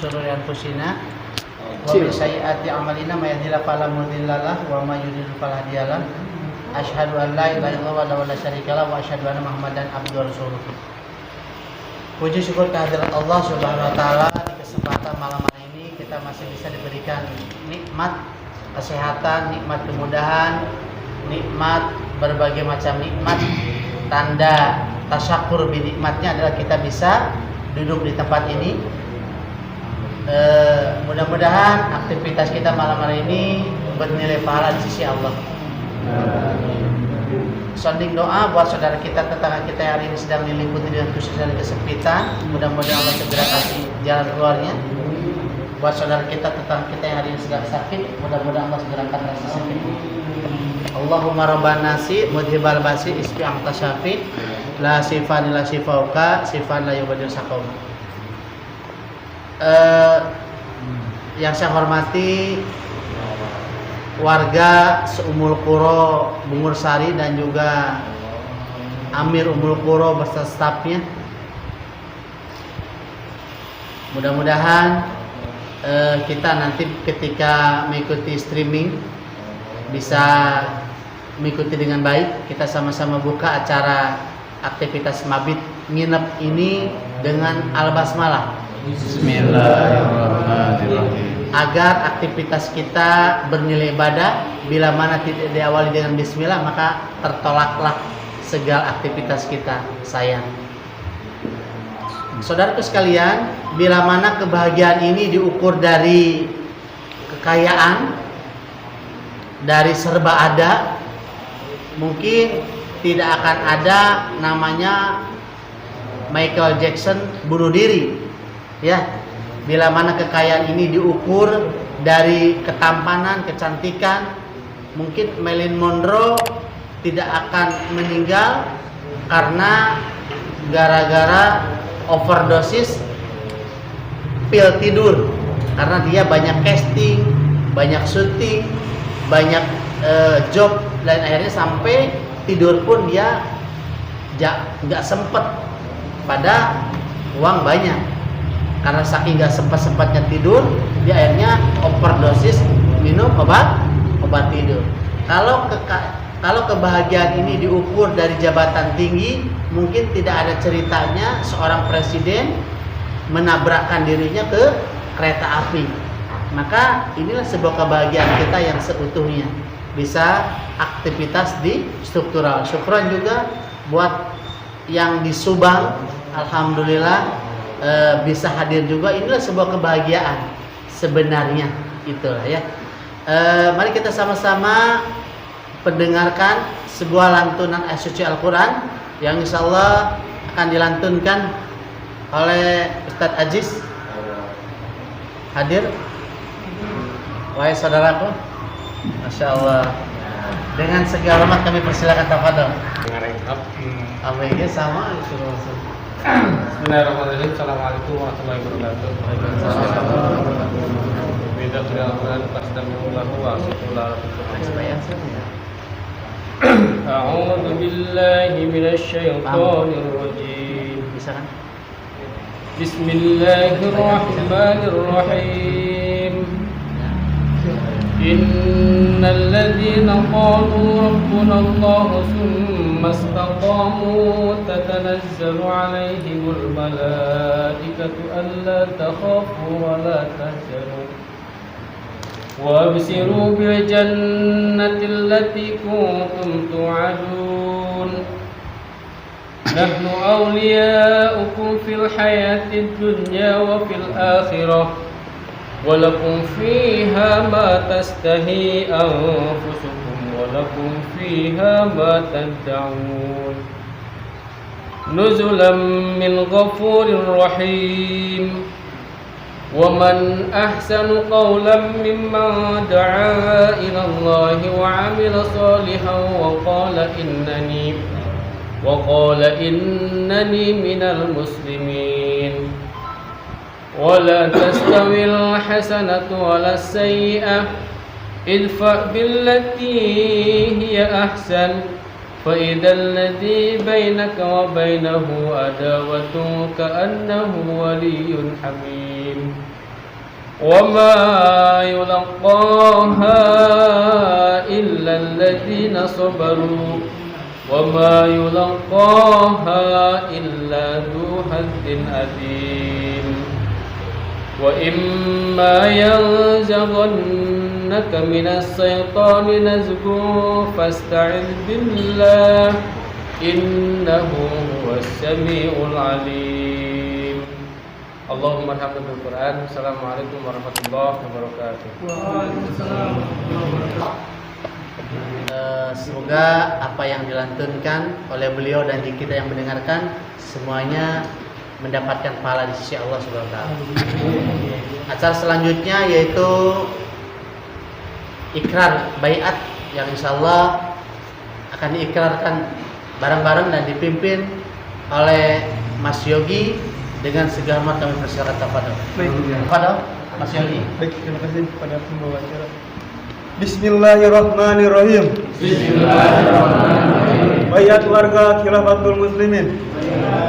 syururi anfusina wa min sayyiati a'malina may yahdihillahu fala mudilla lahu wa may yudlil fala hadiya lahu. Asyhadu an la ilaha illallah wa la syarika lahu wa asyhadu anna Muhammadan abduhu wa rasuluh. Puji syukur kehadirat Allah Subhanahu wa taala, di kesempatan malam hari ini kita masih bisa diberikan nikmat kesehatan, nikmat kemudahan, nikmat berbagai macam nikmat. Tanda tasyakur binikmatnya adalah kita bisa duduk di tempat ini. Mudah-mudahan aktivitas kita malam hari ini bernilai pahala di sisi Allah. Sounding doa buat saudara kita, tetangga kita yang hari ini sedang diliputi dengan kesusahan dan kesempitan. Mudah-mudahan Allah segera kasih jalan keluarnya. Buat saudara kita, tetangga kita yang hari ini sedang sakit, mudah-mudahan Allah segera angkat rasa sakit. Allahumma rabbana nasi mudhibal basi isfi anta syafi la sifan la sifauka sifan la yubadir saqaum. Yang saya hormati warga seumul qura Bungur Sari dan juga Amir Umul Qura beserta stafnya. Mudah-mudahan kita nanti ketika mengikuti streaming bisa mengikuti dengan baik. Kita sama-sama buka acara aktivitas mabit nginep ini dengan al-basmalah. Bismillahirrahmanirrahim. Agar aktivitas kita bernilai ibadah. Bila mana tidak diawali dengan bismillah, maka tertolaklah segala aktivitas kita. Sayang saudaraku sekalian, bila mana kebahagiaan ini diukur dari kekayaan, dari serba ada, mungkin tidak akan ada namanya Michael Jackson bunuh diri, ya. Bila mana kekayaan ini diukur dari ketampanan, kecantikan, mungkin Marilyn Monroe tidak akan meninggal karena gara-gara overdosis pil tidur, karena dia banyak casting, banyak syuting, banyak job, dan akhirnya sampai tidur pun dia nggak sempet, pada uang banyak. Karena saking nggak sempat-sempatnya tidur, dia akhirnya overdosis minum obat tidur. Kalau kebahagiaan ini diukur dari jabatan tinggi, mungkin tidak ada ceritanya seorang presiden menabrakkan dirinya ke kereta api. Maka inilah sebuah kebahagiaan kita yang seutuhnya, bisa aktivitas di struktural. Syukran juga buat yang di Subang, alhamdulillah bisa hadir juga. Inilah sebuah kebahagiaan sebenarnya, itulah ya. Mari kita sama-sama pendengarkan sebuah lantunan ayat suci Al-Quran yang insyaallah akan dilantunkan oleh Ustadz Aziz. Hadir? Wahai saudaraku, Masya Allah, dengan segala hormat kami persilakan tafadhol. Abainya sama suruh masuk. Bismillahirrahmanirrahim. Assalamualaikum warahmatullahi wabarakatuh. Beda Al-Quran fastamillahu wa asyikullah. A'udzu billahi minasy syaithanir rajim. Bisa kan? Bismillahirrahmanirrahim. Innal ladzina qalu rabbuna Allah tsumma istaqamu tatanazzalu 'alaihimul malaikatu alla takhafu wa la tahzanu وابشروا بالجنة التي كنتم توعدون نحن أولياؤكم في الحياة الدنيا وفي الآخرة ولكم فيها ما تستهي أنفسكم ولكم فيها ما تدعون نزلا من غفور رحيم ومن أحسن قولا ممن دعا إلى الله وعمل صالحا وقال إنني من المسلمين ولا تستوي الحسنة ولا السيئة ادفع بالتي هي أحسن فإذا الذي بينك وبينه عداوة كأنه ولي حميم وما يلقاها إلا الذين صبروا وما يلقاها إلا ذو حظ عظيم وإما ينزغنك من الشيطان نزغ فاستعذ بالله إنه هو السميع العليم. اللهم ارحمنا بالقرآن. Assalamualaikum warahmatullahi wabarakatuh. Semoga apa yang dilantunkan oleh beliau dan kita yang mendengarkan semuanya mendapatkan pahala di sisi Allah Subhanahu wa taala. Acara selanjutnya yaitu ikrar baiat yang insyaallah akan diikrarkan bareng-bareng dan dipimpin oleh Mas Yogi. Dengan segala hormat kami persilakan tafadhol. Baik. Tafadhol Mas Yogi. Baik, terima kasih kepada pembawa acara. Bismillahirrahmanirrahim. Bismillahirrahmanirrahim. Bayat warga Khilafatul Muslimin.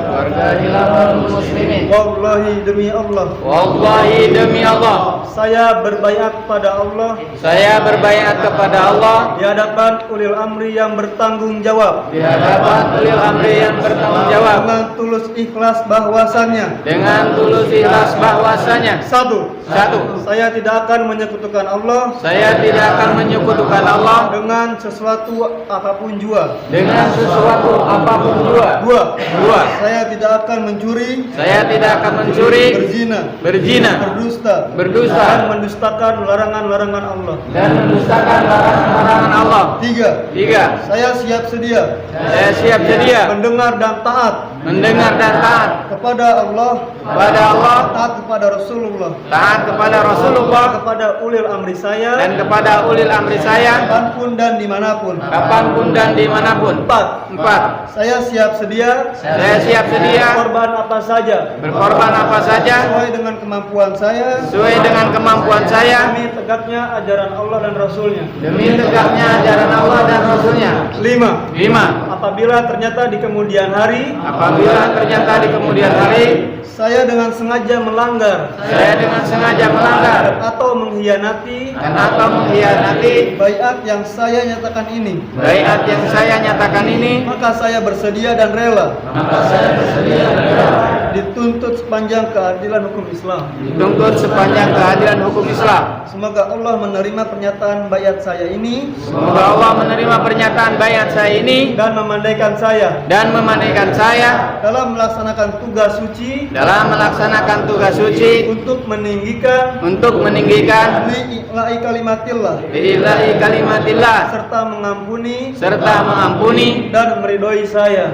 Warga Khilafatul Muslimin. Wallahi demi Allah. Wallahi demi Allah. Saya berbaiat pada Allah. Saya berbaiat kepada Allah Di hadapan ulil amri yang bertanggung jawab. di hadapan ulil amri yang bertanggung jawab Dengan tulus ikhlas bahwasannya. dengan tulus ikhlas bahwasanya Satu. Saya tidak akan menyekutukan Allah saya tidak akan menyekutukan Allah dengan sesuatu apapun jua. dengan sesuatu apapun jua. Dua. Saya tidak akan mencuri, Saya tidak akan mencuri, berzina, berdusta, dan mendustakan larangan-larangan Allah. dan mendustakan larangan Allah. Tiga. Saya siap sedia Saya siap sedia mendengar dan taat mendengar dan taat kepada Allah, kepada Allah, taat kepada Rasulullah, taat kepada Rasulullah, kepada ulil amri saya, dan kepada ulil amri saya kapanpun dan dimanapun. kapanpun dan dimanapun. Empat. Saya siap sedia Saya siap sedia korban apa saja berkorban apa saja sesuai dengan kemampuan saya sesuai dengan kemampuan saya demi tegaknya ajaran Allah dan Rasulnya. demi tegaknya ajaran Allah dan Rasulnya. 5. Apabila ternyata di kemudian hari Apabila ternyata di kemudian hari saya dengan sengaja melanggar atau mengkhianati atau mengkhianati baiat yang saya nyatakan ini, baiat yang saya nyatakan ini, maka saya bersedia dan rela dituntut sepanjang keadilan hukum Islam. dituntut sepanjang keadilan hukum Islam. Semoga Allah menerima pernyataan baiat saya ini Semoga Allah menerima pernyataan baiat saya ini dan memandaikan saya dalam melaksanakan tugas suci untuk meninggikan li'ila'i kalimatillah serta mengampuni dan meridhoi saya.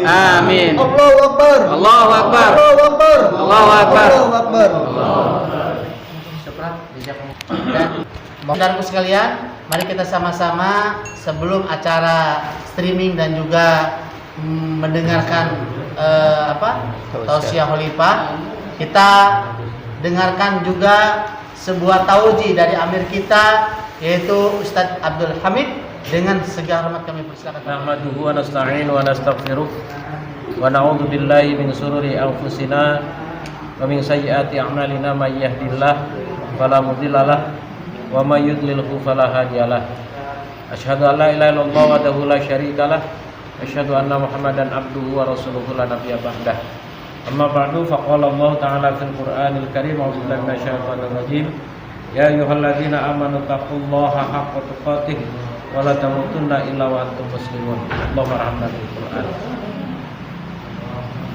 Amin. Allahu Akbar. Allahu Akbar. Allahu Akbar. Allahu Akbar. Allahu Akbar. Syukran, jazakumullah. Dan saudaraku sekalian, mari kita sama-sama sebelum acara streaming dan juga mendengarkan tausiah khalifah, kita dengarkan juga sebuah tauji dari amir kita yaitu Ustadz Abdul Hamid. Dengan segala hormat kami persilakan. Nahmaduhu wa nasta'inu wa nastaghfiruh wa na'udzu billahi min shururi anfusina wa min sayyiati a'malina may yahdihillahu fala mudhillalah wa may yudlilhu fala hadiyalah. Asyhadu an la ilaha illallah wahdahu la syarikalah wa asyhadu anna Muhammadan abduhu wa rasuluhu la nabiyya ba'dah. Amma ba'du, faqala Allah ta'ala fil Qur'anil Karim, a'udzu billahi minasyaitonir rajim. Ya ayyuhalladzina amanu taqullaha haqqa tuqatih wa la tamutunna illa wa antum muslimun. Allahumma arhamna bil Qur'an.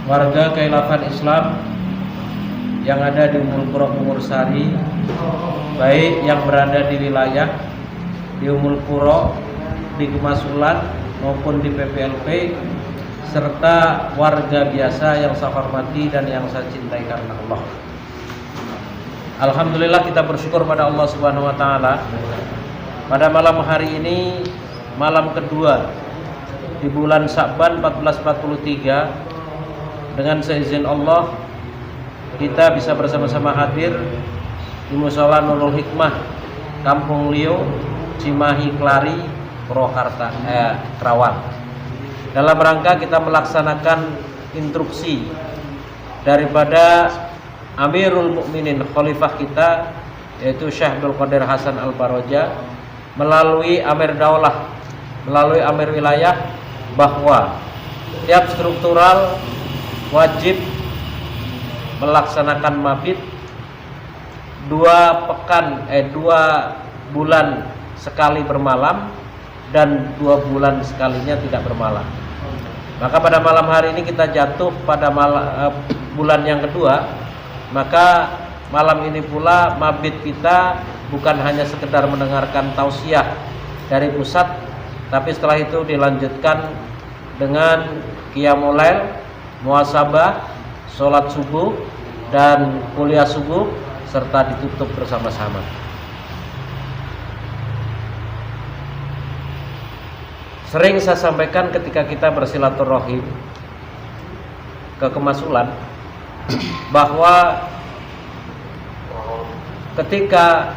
Warga Keilafan Islam yang ada di Ummul Qura Pungursari, baik yang berada di wilayah di Ummul Qura, di Gemasulan maupun di PPLP, serta warga biasa yang saya hormati dan yang saya cintai karena Allah. Alhamdulillah, kita bersyukur pada Allah Subhanahu wa taala. Pada malam hari ini, malam kedua di bulan Sya'ban 1443, dengan seizin Allah kita bisa bersama-sama hadir di Mushola Nurul Hikmah, Kampung Lio, Cimahi Klari, Purwakarta, Kerawang. Dalam rangka kita melaksanakan instruksi daripada Amirul Mukminin, khalifah kita, yaitu Syekh Abdul Qadir Hasan Al-Baroja, melalui Amir Daulah, melalui Amir Wilayah, bahwa tiap struktural wajib melaksanakan mabit 2 bulan sekali bermalam dan 2 bulan sekalinya tidak bermalam. Maka pada malam hari ini kita jatuh pada bulan yang kedua. Maka malam ini pula mabit kita bukan hanya sekedar mendengarkan tausiah dari pusat, tapi setelah itu dilanjutkan dengan qiyamul lail, muhasabah, sholat subuh dan kuliah subuh, serta ditutup bersama-sama. Sering saya sampaikan ketika kita bersilaturahim ke Kemasulan, bahwa ketika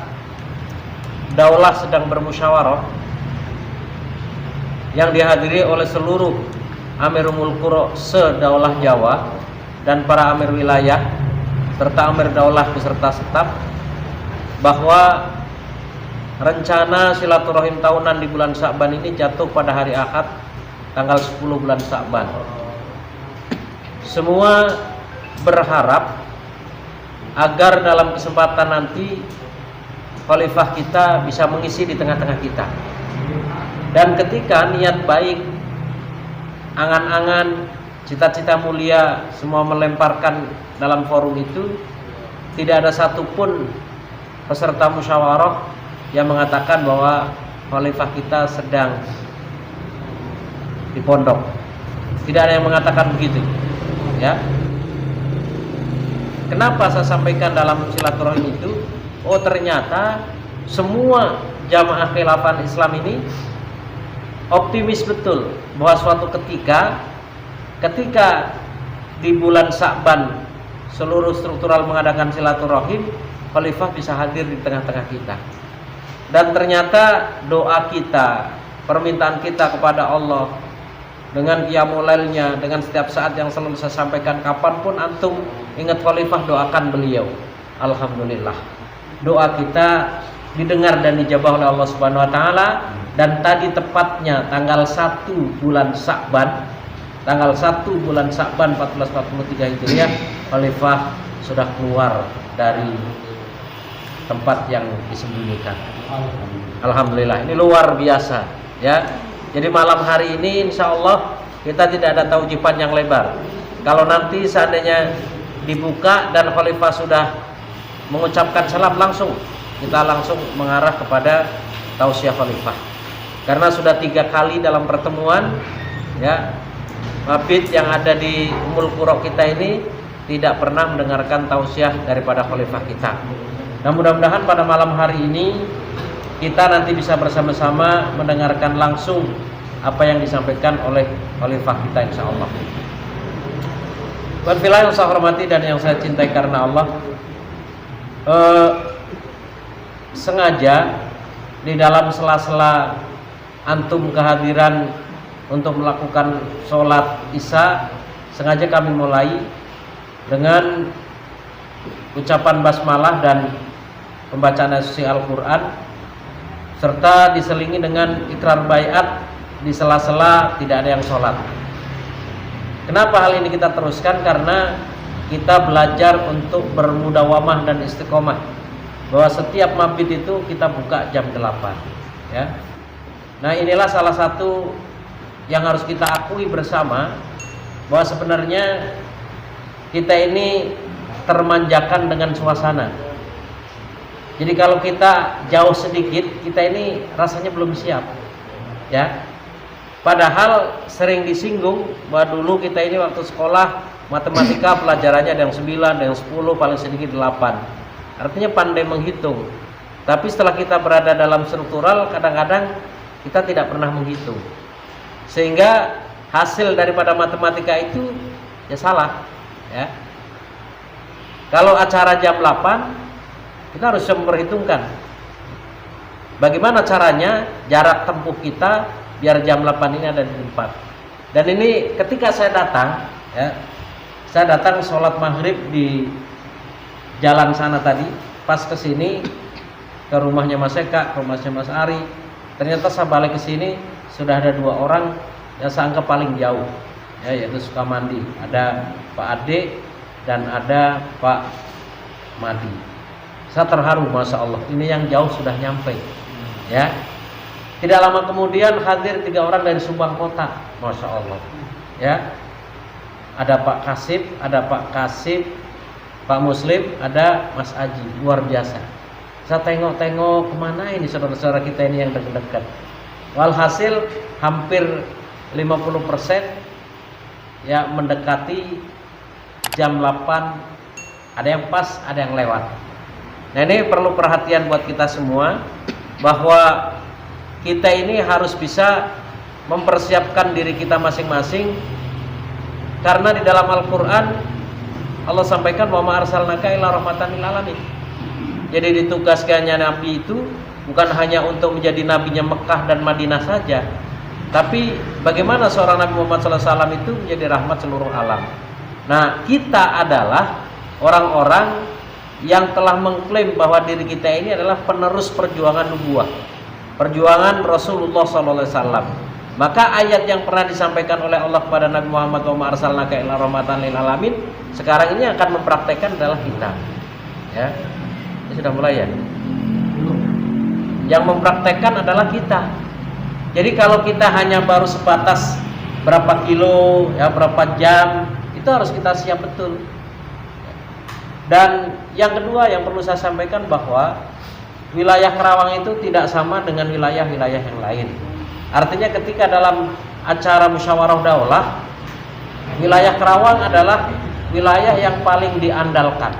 daulah sedang bermusyawarah yang dihadiri oleh seluruh Amirul Qura se-Daulah Jawa dan para amir wilayah serta amir daulah beserta staf, bahwa rencana silaturahim tahunan di bulan Sya'ban ini jatuh pada hari Ahad tanggal 10 bulan Sya'ban. Semua berharap agar dalam kesempatan nanti khalifah kita bisa mengisi di tengah-tengah kita. Dan ketika niat baik, angan-angan, cita-cita mulia semua melemparkan dalam forum itu, tidak ada satupun peserta musyawarah yang mengatakan bahwa khalifah kita sedang di pondok. Tidak ada yang mengatakan begitu, ya. Kenapa saya sampaikan dalam silaturahim itu? Oh, ternyata semua jamaah khilafah Islam ini optimis betul bahwa suatu ketika di bulan Sya'ban seluruh struktural mengadakan silaturahim, khalifah bisa hadir di tengah-tengah kita. Dan ternyata doa kita, permintaan kita kepada Allah dengan qiyamul lailnya, dengan setiap saat yang selalu saya sampaikan, kapanpun antum ingat khalifah, doakan beliau. Alhamdulillah, doa kita didengar dan dijabah oleh Allah Subhanahu wa taala. Dan tadi tepatnya tanggal 1 bulan Sya'ban, tanggal 1 bulan Sya'ban 1443 Hijriah, khalifah sudah keluar dari tempat yang disembunyikan. Alhamdulillah, ini luar biasa, ya. Jadi malam hari ini insya Allah kita tidak ada taujiban yang lebar. Kalau nanti seandainya dibuka dan khalifah sudah mengucapkan salam, kita langsung mengarah kepada tausiah khalifah. Karena sudah 3 kali dalam pertemuan, ya, mabit yang ada di Ummul Qura kita ini tidak pernah mendengarkan tausiah daripada khalifah kita. Nah, mudah-mudahan pada malam hari ini kita nanti bisa bersama-sama mendengarkan langsung apa yang disampaikan oleh khalifah kita, insya Allah. Buat filah yang saya hormati dan yang saya cintai karena Allah, sengaja di dalam sela-sela antum kehadiran untuk melakukan sholat isya, sengaja kami mulai dengan ucapan basmalah dan pembacaan suci Al-Quran, serta diselingi dengan ikrar baiat di sela-sela tidak ada yang sholat. Kenapa hal ini kita teruskan? Karena kita belajar untuk bermudawamah dan istiqomah, bahwa setiap mabit itu kita buka jam 8, ya. Nah, inilah salah satu yang harus kita akui bersama, bahwa sebenarnya kita ini termanjakan dengan suasana. Jadi kalau kita jauh sedikit, kita ini rasanya belum siap, ya. Padahal sering disinggung bahwa dulu kita ini waktu sekolah matematika pelajarannya ada yang 9, ada yang 10, paling sedikit 8. Artinya pandai menghitung. Tapi setelah kita berada dalam struktural, kadang-kadang kita tidak pernah menghitung, sehingga hasil daripada matematika itu ya salah, ya. Kalau acara jam 8, kita harus memperhitungkan bagaimana caranya jarak tempuh kita biar jam 8 ini ada di tempat. Dan ini ketika saya datang, ya, saya datang sholat maghrib di jalan sana tadi, pas ke sini ke rumahnya Mas Eka, ke rumahnya Mas Ari. Ternyata saya balik ke sini sudah ada 2 orang yang saya anggap paling jauh, ya, yaitu Sukamandi. Ada Pak Ade dan ada Pak Madi. Saya terharu, masya Allah. Ini yang jauh sudah nyampe, ya. Tidak lama kemudian hadir 3 orang dari Subang Kota, masya Allah, ya. Ada Pak Kasib, Pak Muslim, ada Mas Aji. Luar biasa. Saya tengok kemana ini saudara-saudara kita ini yang dekat-dekat. Walhasil hampir 50% ya mendekati jam 8. Ada yang pas, ada yang lewat. Nah, ini perlu perhatian buat kita semua, bahwa kita ini harus bisa mempersiapkan diri kita masing-masing, karena di dalam Al-Quran Allah sampaikan wa ma arsalnaka illa rahmatan lil alamin. Jadi ditugaskannya Nabi itu bukan hanya untuk menjadi nabinya Mekah dan Madinah saja, tapi bagaimana seorang Nabi Muhammad SAW itu menjadi rahmat seluruh alam. Nah, kita adalah orang-orang yang telah mengklaim bahwa diri kita ini adalah penerus perjuangan nubuah, perjuangan Rasulullah SAW. Maka ayat yang pernah disampaikan oleh Allah kepada Nabi Muhammad wa ma arsalnaka illa rahmatan lil alamin, sekarang ini akan mempraktekkan adalah kita. Ya. Ini sudah mulai ya. Yang mempraktekkan adalah kita. Jadi kalau kita hanya baru sebatas berapa kilo, ya berapa jam, itu harus kita siap betul. Dan yang kedua yang perlu saya sampaikan, bahwa wilayah Karawang itu tidak sama dengan wilayah-wilayah yang lain. Artinya ketika dalam acara musyawarah daulah, wilayah Karawang adalah wilayah yang paling diandalkan,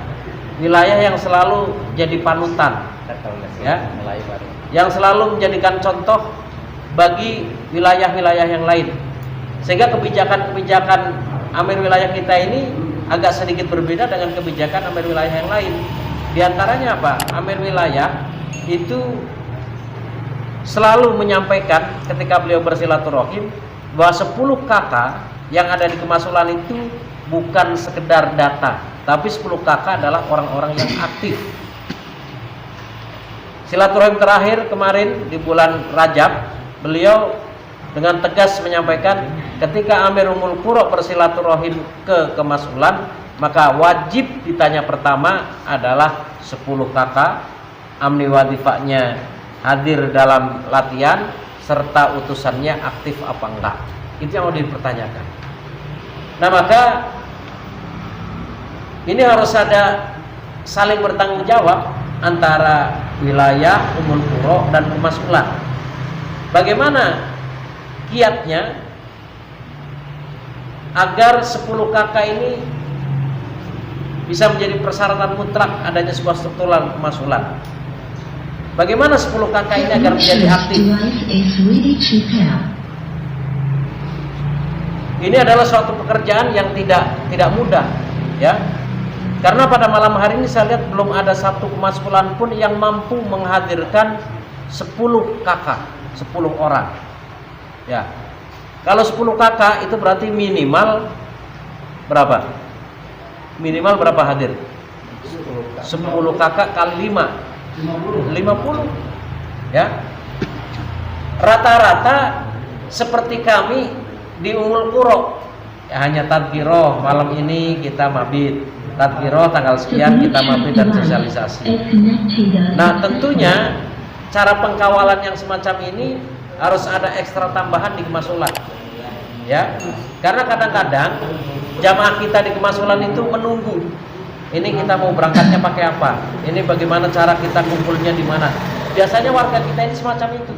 wilayah yang selalu jadi panutan, ya, yang selalu menjadikan contoh bagi wilayah-wilayah yang lain. Sehingga kebijakan-kebijakan amir wilayah kita ini agak sedikit berbeda dengan kebijakan amir wilayah yang lain. Di antaranya apa? Amir wilayah itu selalu menyampaikan ketika beliau bersilaturahim bahwa 10 kakak yang ada di Kemasulan itu bukan sekedar data, tapi 10 kakak adalah orang-orang yang aktif. Silaturahim terakhir kemarin di bulan Rajab, beliau dengan tegas menyampaikan ketika Amir Ummul Qura bersilaturahim ke Kemasulan, maka wajib ditanya pertama adalah 10 kakak, amni wadifahnya hadir dalam latihan, serta utusannya aktif apa enggak. Itu yang mau dipertanyakan. Nah, maka ini harus ada saling bertanggung jawab antara wilayah Ummul Qura dan Kemasulan. Bagaimana kiatnya agar 10 kakak ini bisa menjadi persyaratan mutlak adanya sebuah struktur Kemasulan? Bagaimana 10 kakak ini agar menjadi aktif? Ini adalah suatu pekerjaan yang tidak mudah, ya. Karena pada malam hari ini saya lihat belum ada satu Kemasulan pun yang mampu menghadirkan 10 kakak, 10 orang. Ya. Kalau 10 kakak itu berarti minimal berapa? Minimal berapa hadir? 10 kakak kali 5. 50, ya. Rata-rata seperti kami di Ummul Qura, ya, hanya tadkiroh, malam ini kita mabit, tadkiroh tanggal sekian kita mabit dan sosialisasi. Nah, tentunya cara pengkawalan yang semacam ini harus ada ekstra tambahan di Kemasulan, ya. Karena kadang-kadang jamaah kita di Kemasulan itu menunggu. Ini kita mau berangkatnya pakai apa? Ini bagaimana cara kita kumpulnya di mana? Biasanya warga kita ini semacam itu.